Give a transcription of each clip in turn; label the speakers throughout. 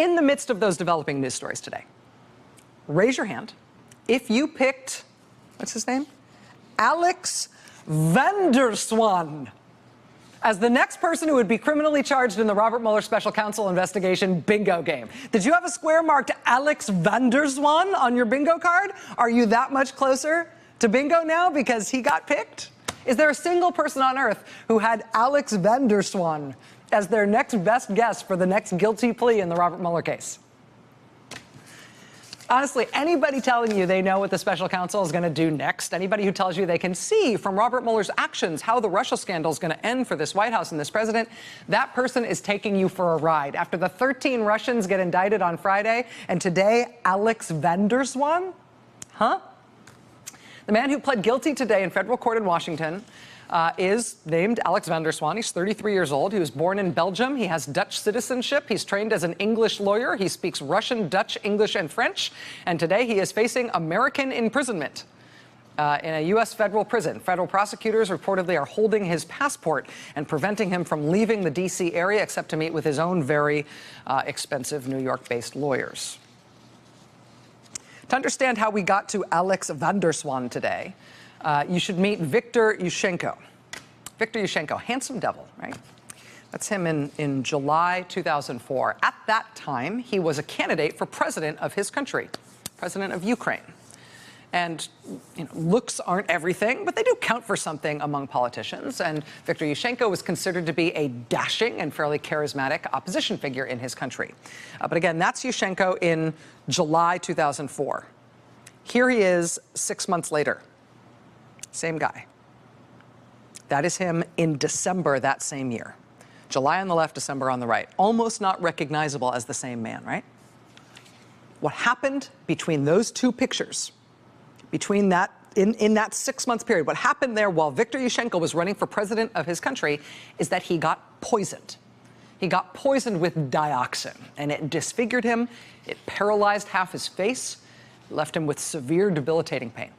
Speaker 1: in the midst of those developing news stories today, raise your hand if you picked, what's his name? Alex Zwaan as the next person who would be criminally charged in the Robert Mueller special counsel investigation bingo game. Did you have a square marked Alex Zwaan on your bingo card? Are you that much closer to bingo now because he got picked? Is there a single person on earth who had Alex Zwaan as their next best guess for the next guilty plea in the Robert Mueller case? Honestly, anybody telling you they know what the special counsel is going to do next, anybody who tells you they can see from Robert Mueller's actions how the Russia scandal is going to end for this White House and this president, that person is taking you for a ride. After the 13 Russians get indicted on Friday, and today, Alex Zwaan? Huh? The man who pled guilty today in federal court in Washington is named Alex Zwaan. He's 33 years old. He was born in Belgium. He has Dutch citizenship. He's trained as an English lawyer. He speaks Russian, Dutch, English, and French. And today he is facing American imprisonment in a U.S. federal prison. Federal prosecutors reportedly are holding his passport and preventing him from leaving the D.C. area except to meet with his own very expensive New York-based lawyers. To understand how we got to Alex Zwaan today, you should meet Viktor Yushchenko. Viktor Yushchenko, handsome devil, right? That's him in July 2004. At that time, he was a candidate for president of his country, president of Ukraine. And looks aren't everything, but they do count for something among politicians. And Viktor Yushchenko was considered to be a dashing and fairly charismatic opposition figure in his country. But again, that's Yushchenko in July 2004. Here he is 6 months later. Same guy. That is him in December that same year. July on the left, December on the right. Almost not recognizable as the same man, right? What happened between those two pictures, between that, in that 6 month period, what happened there while Viktor Yushchenko was running for president of his country is that he got poisoned. He got poisoned with dioxin, and it disfigured him. It paralyzed half his face, left him with severe, debilitating pain.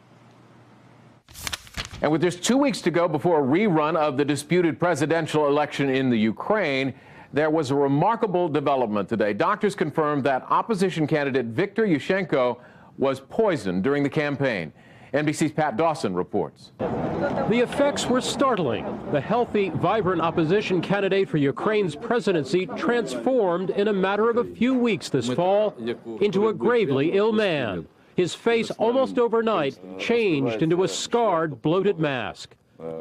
Speaker 2: And with just 2 weeks to go before a rerun of the disputed presidential election in the Ukraine, there was a remarkable development today. Doctors confirmed that opposition candidate Viktor Yushchenko was poisoned during the campaign. NBC's Pat Dawson reports.
Speaker 3: The effects were startling. The healthy, vibrant opposition candidate for Ukraine's presidency transformed in a matter of a few weeks this fall into a gravely ill man. His face almost overnight changed into a scarred, bloated mask.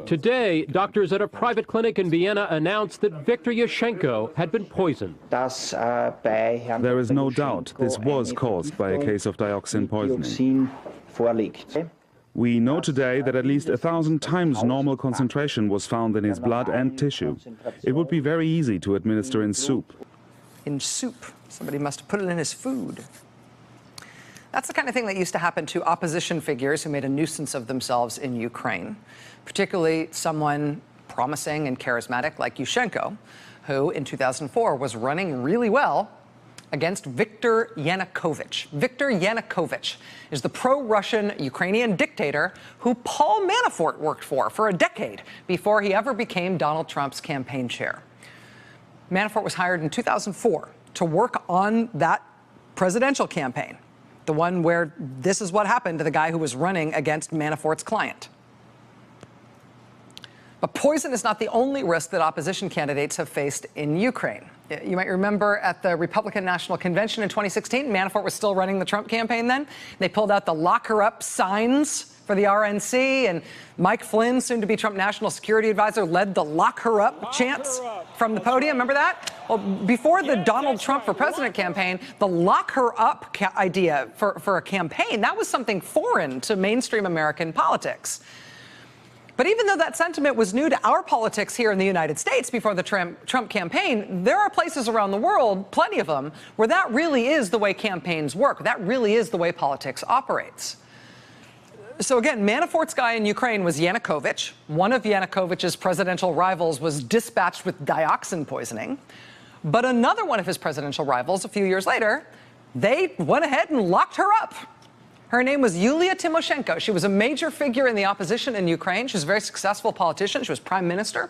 Speaker 3: Today, doctors at a private clinic in Vienna announced that Viktor Yushchenko had been poisoned.
Speaker 4: There is no doubt this was caused by a case of dioxin poisoning. We know today that at least 1,000 times normal concentration was found in his blood and tissue. It would be very easy to administer in soup.
Speaker 1: In soup? Somebody must have put it in his food. That's the kind of thing that used to happen to opposition figures who made a nuisance of themselves in Ukraine, particularly someone promising and charismatic like Yushchenko, who in 2004 was running really well against Viktor Yanukovych. Viktor Yanukovych is the pro-Russian Ukrainian dictator who Paul Manafort worked for a decade before he ever became Donald Trump's campaign chair. Manafort was hired in 2004 to work on that presidential campaign, the one where this is what happened to the guy who was running against Manafort's client. But poison is not the only risk that opposition candidates have faced in Ukraine. You might remember at the Republican National Convention in 2016, Manafort was still running the Trump campaign then. They pulled out the lock her up signs for the RNC, and Mike Flynn, soon to be Trump National Security Advisor, led the lock her up chants from the podium. Remember that? Well, before the Donald Trump for President campaign, the lock her up idea for a campaign, that was something foreign to mainstream American politics. But even though that sentiment was new to our politics here in the United States before the Trump campaign, there are places around the world, plenty of them, where that really is the way campaigns work. That really is the way politics operates. So again, Manafort's guy in Ukraine was Yanukovych. One of Yanukovych's presidential rivals was dispatched with dioxin poisoning. But another one of his presidential rivals, a few years later, they went ahead and locked her up. Her name was Yulia Tymoshenko. She was a major figure in the opposition in Ukraine. She was a very successful politician. She was prime minister.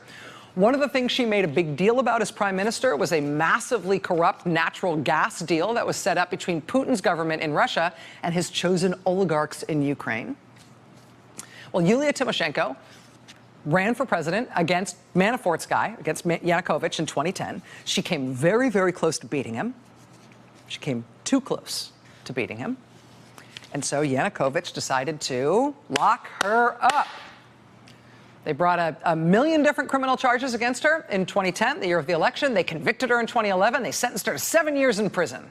Speaker 1: One of the things she made a big deal about as prime minister was a massively corrupt natural gas deal that was set up between Putin's government in Russia and his chosen oligarchs in Ukraine. Well, Yulia Tymoshenko ran for president against Manafort's guy, against Yanukovych in 2010. She came very, very close to beating him. She came too close to beating him. And so Yanukovych decided to lock her up. They brought a million different criminal charges against her in 2010, the year of the election. They convicted her in 2011. They sentenced her to 7 years in prison.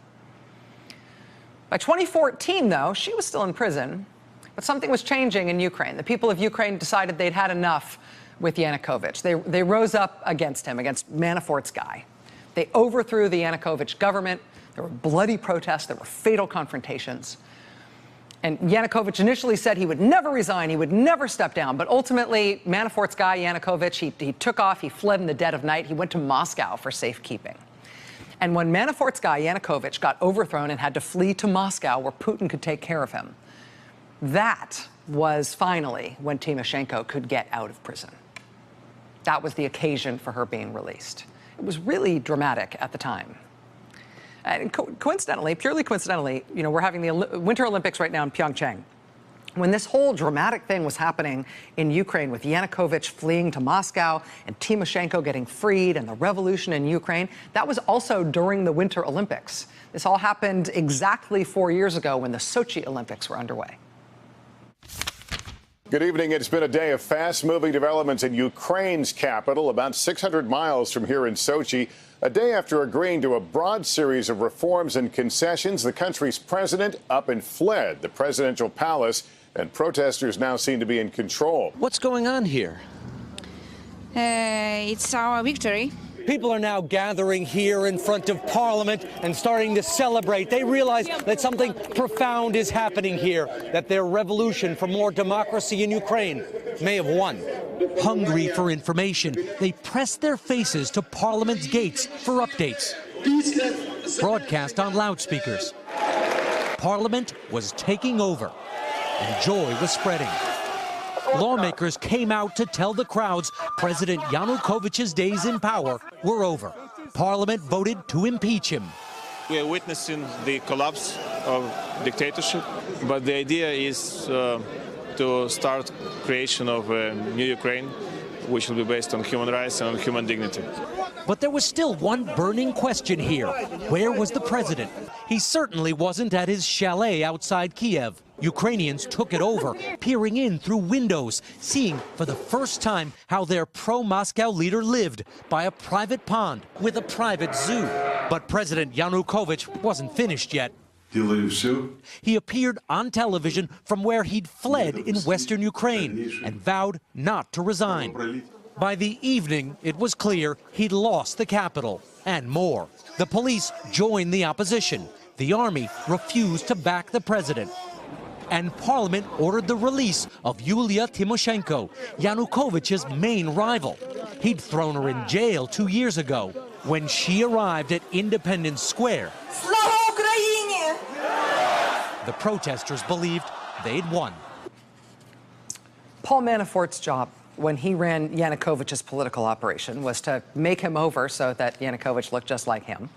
Speaker 1: By 2014, though, she was still in prison, but something was changing in Ukraine. The people of Ukraine decided they'd had enough with Yanukovych. They rose up against him, against Manafort's guy. They overthrew the Yanukovych government. There were bloody protests. There were fatal confrontations. And Yanukovych initially said he would never resign, he would never step down. But ultimately, Manafort's guy, Yanukovych, he took off, he fled in the dead of night. He went to Moscow for safekeeping. And when Manafort's guy, Yanukovych, got overthrown and had to flee to Moscow where Putin could take care of him, that was finally when Tymoshenko could get out of prison. That was the occasion for her being released. It was really dramatic at the time. And coincidentally, purely coincidentally, you know, we're having the Winter Olympics right now in Pyeongchang. When this whole dramatic thing was happening in Ukraine with Yanukovych fleeing to Moscow and Tymoshenko getting freed and the revolution in Ukraine, that was also during the Winter Olympics. This all happened exactly 4 years ago when the Sochi Olympics were underway.
Speaker 5: Good evening. It's been a day of fast-moving developments in Ukraine's capital, about 600 miles from here in Sochi. A day after agreeing to a broad series of reforms and concessions, the country's president up and fled the presidential palace, and protesters now seem to be in control.
Speaker 6: What's going on here?
Speaker 7: It's our victory.
Speaker 8: People are now gathering here in front of Parliament and starting to celebrate. They realize that something profound is happening here, that their revolution for more democracy in Ukraine may have won.
Speaker 9: Hungry for information, they press their faces to Parliament's gates for updates. Broadcast on loudspeakers. Parliament was taking over, and joy was spreading. Lawmakers came out to tell the crowds President Yanukovych's days in power were over. Parliament voted to impeach him.
Speaker 10: We are witnessing the collapse of dictatorship, but the idea is to start creation of a new Ukraine, which will be based on human rights and on human dignity.
Speaker 9: But there was still one burning question here. Where was the president? He certainly wasn't at his chalet outside Kiev. Ukrainians took it over, peering in through windows, seeing for the first time how their pro-Moscow leader lived by a private pond with a private zoo. But President Yanukovych wasn't finished yet. He appeared on television from where he'd fled in western Ukraine and vowed not to resign. By the evening, it was clear he'd lost the capital and more. The police joined the opposition. The army refused to back the president. And Parliament ordered the release of Yulia Tymoshenko, Yanukovych's main rival. He'd thrown her in jail 2 years ago when she arrived at Independence Square. The protesters believed they'd won.
Speaker 1: Paul Manafort's job when he ran Yanukovych's political operation was to make him over so that Yanukovych looked just like him,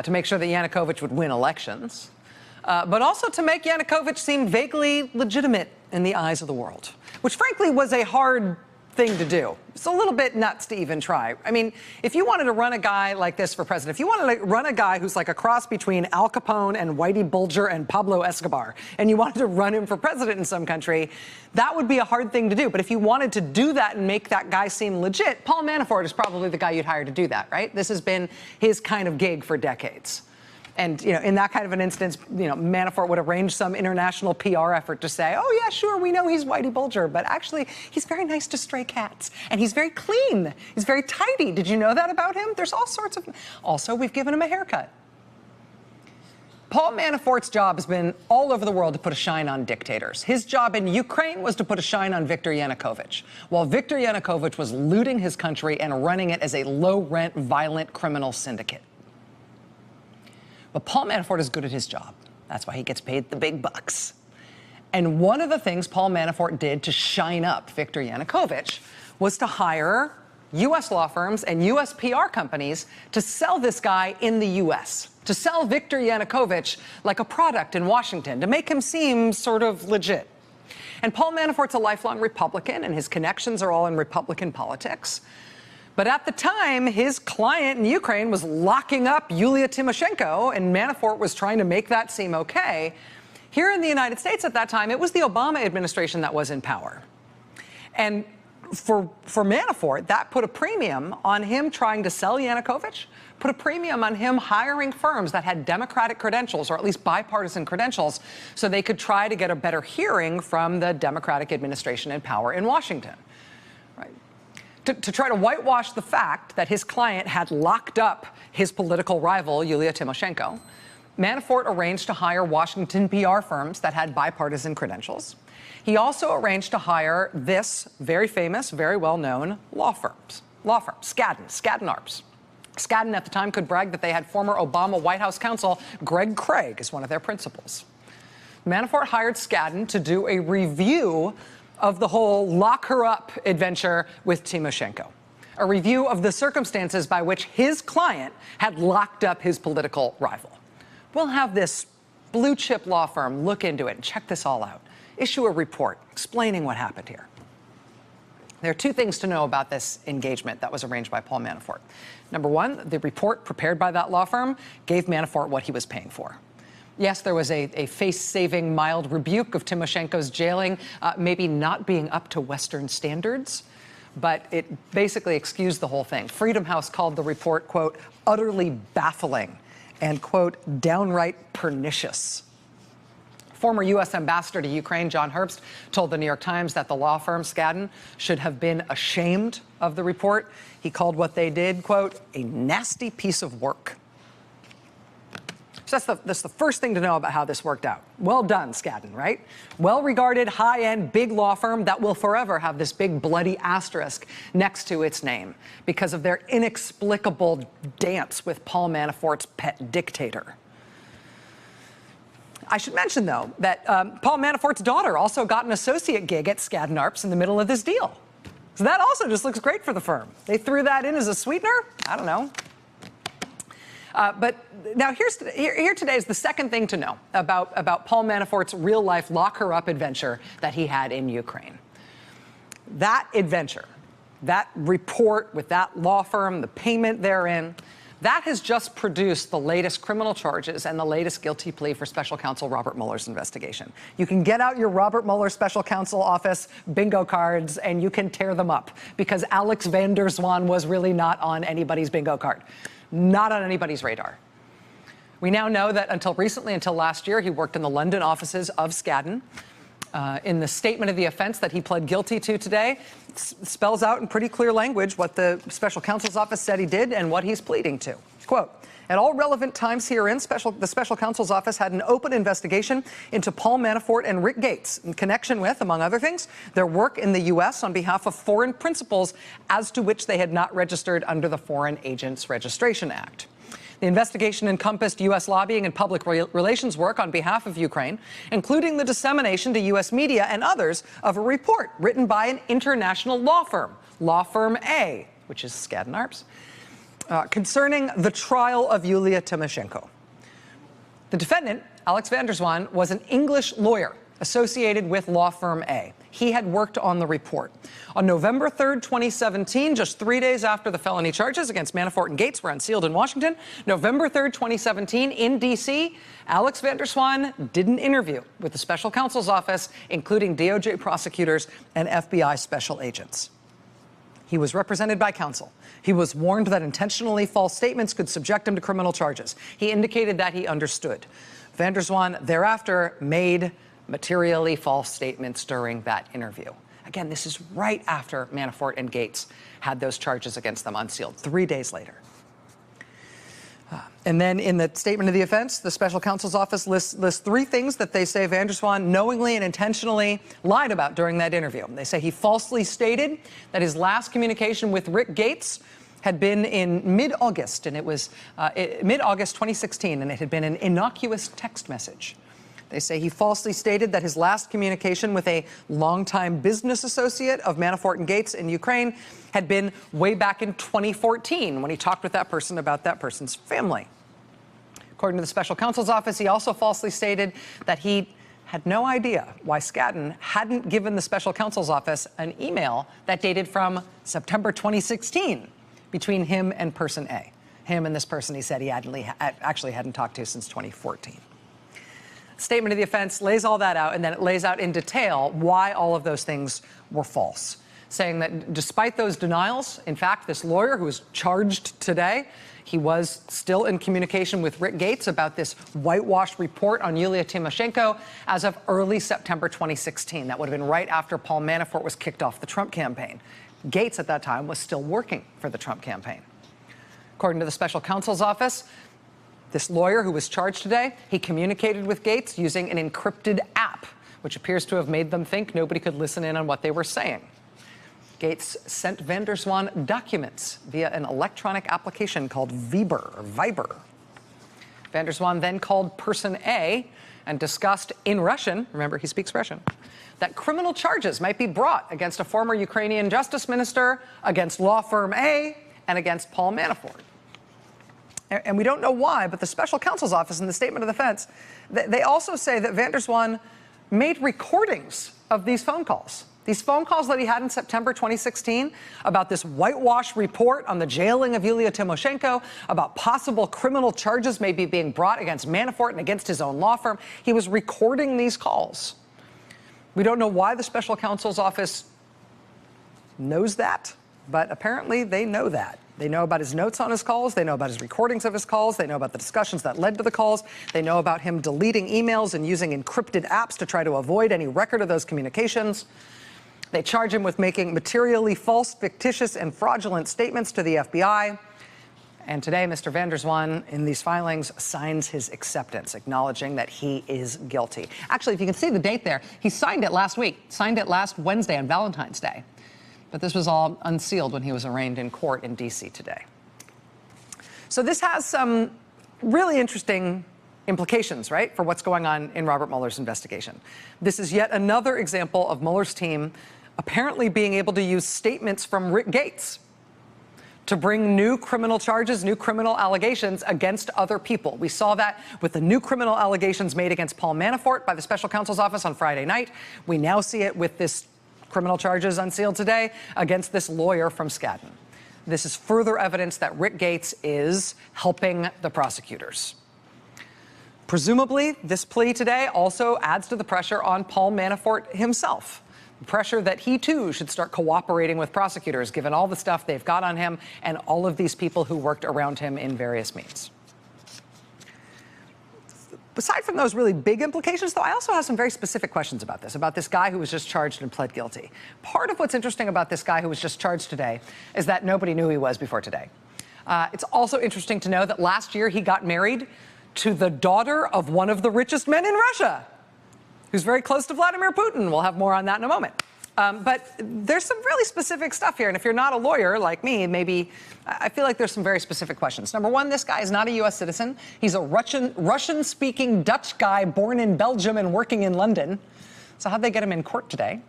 Speaker 1: to make sure that Yanukovych would win elections, but also to make Yanukovych seem vaguely legitimate in the eyes of the world, which frankly was a hard thing to do. It's a little bit nuts to even try. I mean, if you wanted to run a guy like this for president, if you wanted to run a guy who's like a cross between Al Capone and Whitey Bulger and Pablo Escobar, and you wanted to run him for president in some country, that would be a hard thing to do. But if you wanted to do that and make that guy seem legit, Paul Manafort is probably the guy you'd hire to do that, right? This has been his kind of gig for decades. And, you know, in that kind of an instance, you know, Manafort would arrange some international PR effort to say, oh, yeah, sure, we know he's Whitey Bulger, but actually he's very nice to stray cats. And he's very clean. He's very tidy. Did you know that about him? There's all sorts of... Also, we've given him a haircut. Paul Manafort's job has been all over the world to put a shine on dictators. His job in Ukraine was to put a shine on Viktor Yanukovych, while Viktor Yanukovych was looting his country and running it as a low-rent, violent criminal syndicate. But Paul Manafort is good at his job. That's why he gets paid the big bucks. And one of the things Paul Manafort did to shine up Viktor Yanukovych was to hire U.S. law firms and U.S. PR companies to sell this guy in the U.S., to sell Viktor Yanukovych like a product in Washington, to make him seem sort of legit. And Paul Manafort's a lifelong Republican, and his connections are all in Republican politics. But at the time, his client in Ukraine was locking up Yulia Tymoshenko, and Manafort was trying to make that seem okay. Here in the United States at that time, it was the Obama administration that was in power. And for Manafort, that put a premium on him trying to sell Yanukovych, put a premium on him hiring firms that had Democratic credentials, or at least bipartisan credentials, so they could try to get a better hearing from the Democratic administration in power in Washington. Right? To try to whitewash the fact that his client had locked up his political rival, Yulia Tymoshenko, Manafort arranged to hire Washington PR firms that had bipartisan credentials. He also arranged to hire this very famous, very well-known law firm, Skadden Arps. Skadden at the time could brag that they had former Obama White House counsel Greg Craig as one of their principals. Manafort hired Skadden to do a review of the whole lock-her-up adventure with Tymoshenko, a review of the circumstances by which his client had locked up his political rival. We'll have this blue-chip law firm look into it and check this all out, issue a report explaining what happened here. There are two things to know about this engagement that was arranged by Paul Manafort. Number one, the report prepared by that law firm gave Manafort what he was paying for. Yes, there was a face-saving mild rebuke of Tymoshenko's jailing, maybe not being up to Western standards, but it basically excused the whole thing. Freedom House called the report, quote, utterly baffling and, quote, downright pernicious. Former U.S. Ambassador to Ukraine, John Herbst, told the New York Times that the law firm Skadden should have been ashamed of the report. He called what they did, quote, a nasty piece of work. So that's the first thing to know about how this worked out. Well done, Skadden, right? Well-regarded, high-end, big law firm that will forever have this big bloody asterisk next to its name because of their inexplicable dance with Paul Manafort's pet dictator. I should mention, though, that Paul Manafort's daughter also got an associate gig at Skadden Arps in the middle of this deal. So that also just looks great for the firm. They threw that in as a sweetener? I don't know. But now here today is the second thing to know about Paul Manafort's real-life lock-her-up adventure that he had in Ukraine. That adventure, that report with that law firm, the payment therein, that has just produced the latest criminal charges and the latest guilty plea for Special Counsel Robert Mueller's investigation. You can get out your Robert Mueller Special Counsel Office bingo cards and you can tear them up because Alex van der Zwaan was really not on anybody's bingo card, not on anybody's radar. We now know that until last year, he worked in the London offices of Skadden. In the statement of the offense that he pled guilty to today, spells out in pretty clear language what the special counsel's office said he did and what he's pleading to. Quote, at all relevant times herein, the special counsel's office had an open investigation into Paul Manafort and Rick Gates in connection with, among other things, their work in the U.S. on behalf of foreign principals as to which they had not registered under the Foreign Agents Registration Act. The investigation encompassed U.S. lobbying and public relations work on behalf of Ukraine, including the dissemination to U.S. media and others of a report written by an international law firm, Law Firm A, which is Skadden Arps, concerning the trial of Yulia Tymoshenko. The defendant, Alex van der Zwaan, was an English lawyer associated with Law Firm A. He had worked on the report. On November 3rd, 2017, just 3 days after the felony charges against Manafort and Gates were unsealed in Washington, November 3rd, 2017, in D.C., Alex van der Zwaan did an interview with the special counsel's office, including DOJ prosecutors and FBI special agents. He was represented by counsel. He was warned that intentionally false statements could subject him to criminal charges. He indicated that he understood. Van der Zwaan thereafter made materially false statements during that interview. Again, this is right after Manafort and Gates had those charges against them unsealed, 3 days later. And then in the statement of the offense, the special counsel's office lists three things that they say van der Zwaan knowingly and intentionally lied about during that interview. They say he falsely stated that his last communication with Rick Gates had been in mid-August, and it was mid-August 2016, and it had been an innocuous text message. They say he falsely stated that his last communication with a longtime business associate of Manafort and Gates in Ukraine had been way back in 2014 when he talked with that person about that person's family. According to the special counsel's office, he also falsely stated that he had no idea why Skadden hadn't given the special counsel's office an email that dated from September 2016 between him and person A. Him and this person he said he actually hadn't talked to since 2014. Statement of the offense lays all that out, and then it lays out in detail why all of those things were false, saying that despite those denials, in fact, this lawyer who was charged today, he was still in communication with Rick Gates about this whitewashed report on Yulia Tymoshenko as of early September 2016. That would have been right after Paul Manafort was kicked off the Trump campaign. Gates at that time was still working for the Trump campaign. According to the special counsel's office, this lawyer who was charged today, he communicated with Gates using an encrypted app, which appears to have made them think nobody could listen in on what they were saying. Gates sent van der Zwaan documents via an electronic application called Viber. Van der Zwaan then called person A and discussed in Russian, remember he speaks Russian, that criminal charges might be brought against a former Ukrainian justice minister, against law firm A, and against Paul Manafort. And we don't know why, but the special counsel's office in the statement of defense, they also say that van der Zwaan made recordings of these phone calls. These phone calls that he had in September 2016 about this whitewash report on the jailing of Yulia Tymoshenko, about possible criminal charges maybe being brought against Manafort and against his own law firm. He was recording these calls. We don't know why the special counsel's office knows that, but apparently they know that. They know about his notes on his calls. They know about his recordings of his calls. They know about the discussions that led to the calls. They know about him deleting emails and using encrypted apps to try to avoid any record of those communications. They charge him with making materially false, fictitious, and fraudulent statements to the FBI. And today, Mr. van der Zwaan, in these filings, signs his acceptance, acknowledging that he is guilty. Actually, if you can see the date there, he signed it last week, signed it last Wednesday on Valentine's Day. But this was all unsealed when he was arraigned in court in D.C. today. So this has some really interesting implications, right, for what's going on in Robert Mueller's investigation. This is yet another example of Mueller's team apparently being able to use statements from Rick Gates to bring new criminal charges, new criminal allegations against other people. We saw that with the new criminal allegations made against Paul Manafort by the special counsel's office on Friday night. We now see it with this criminal charges unsealed today against this lawyer from Skadden. This is further evidence that Rick Gates is helping the prosecutors. Presumably, this plea today also adds to the pressure on Paul Manafort himself. Pressure that he, too, should start cooperating with prosecutors, given all the stuff they've got on him and all of these people who worked around him in various means. Aside from those really big implications, though, I also have some very specific questions about this guy who was just charged and pled guilty. Part of what's interesting about this guy who was just charged today is that nobody knew who he was before today. It's also interesting to know that last year he got married to the daughter of one of the richest men in Russia, who's very close to Vladimir Putin. We'll have more on that in a moment. But there's some really specific stuff here. And if you're not a lawyer like me, maybe I feel like there's some very specific questions. Number one, this guy is not a U.S. citizen. He's a Russian-speaking Dutch guy born in Belgium and working in London. So how'd they get him in court today?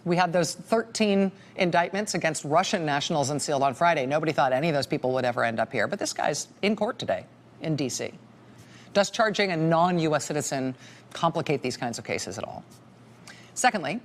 Speaker 1: We had those 13 indictments against Russian nationals unsealed on Friday. Nobody thought any of those people would ever end up here. But this guy's in court today in D.C. Does charging a non-U.S. citizen complicate these kinds of cases at all? Secondly,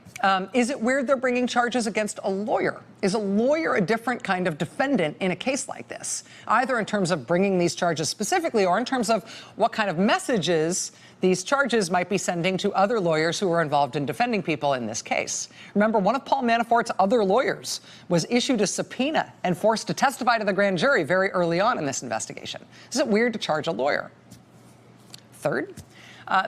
Speaker 1: is it weird they're bringing charges against a lawyer? Is a lawyer a different kind of defendant in a case like this, either in terms of bringing these charges specifically or in terms of what kind of messages these charges might be sending to other lawyers who are involved in defending people in this case? Remember, one of Paul Manafort's other lawyers was issued a subpoena and forced to testify to the grand jury very early on in this investigation. Is it weird to charge a lawyer? Third,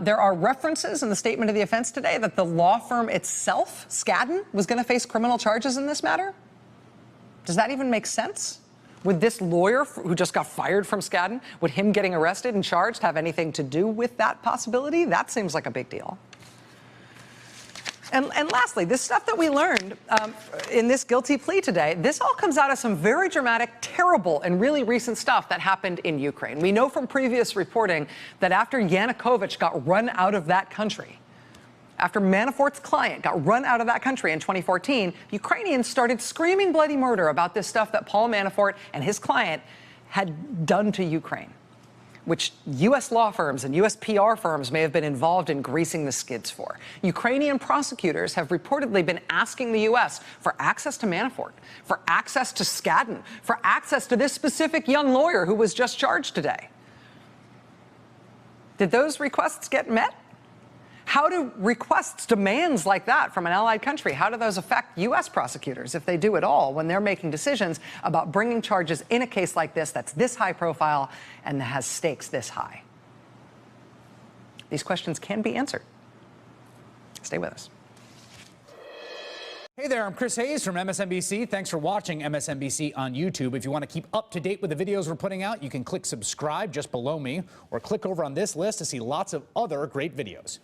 Speaker 1: there are references in the statement of the offense today that the law firm itself, Skadden, was going to face criminal charges in this matter. Does that even make sense? Would this lawyer who just got fired from Skadden, would him getting arrested and charged have anything to do with that possibility? That seems like a big deal. And lastly, this stuff that we learned in this guilty plea today, this all comes out of some very dramatic, terrible, and really recent stuff that happened in Ukraine. We know from previous reporting that after Yanukovych got run out of that country, after Manafort's client got run out of that country in 2014, Ukrainians started screaming bloody murder about this stuff that Paul Manafort and his client had done to Ukraine, which U.S. law firms and U.S. PR firms may have been involved in greasing the skids for. Ukrainian prosecutors have reportedly been asking the U.S. for access to Manafort, for access to Skadden, for access to this specific young lawyer who was just charged today. Did those requests get met? How do requests, demands like that from an allied country, how do those affect U.S. prosecutors, if they do at all, when they're making decisions about bringing charges in a case like this that's this high profile and that has stakes this high? These questions can be answered. Stay with us.
Speaker 6: Hey there, I'm Chris Hayes from MSNBC. Thanks for watching MSNBC on YouTube. If you want to keep up to date with the videos we're putting out, you can click subscribe just below me or click over on this list to see lots of other great videos.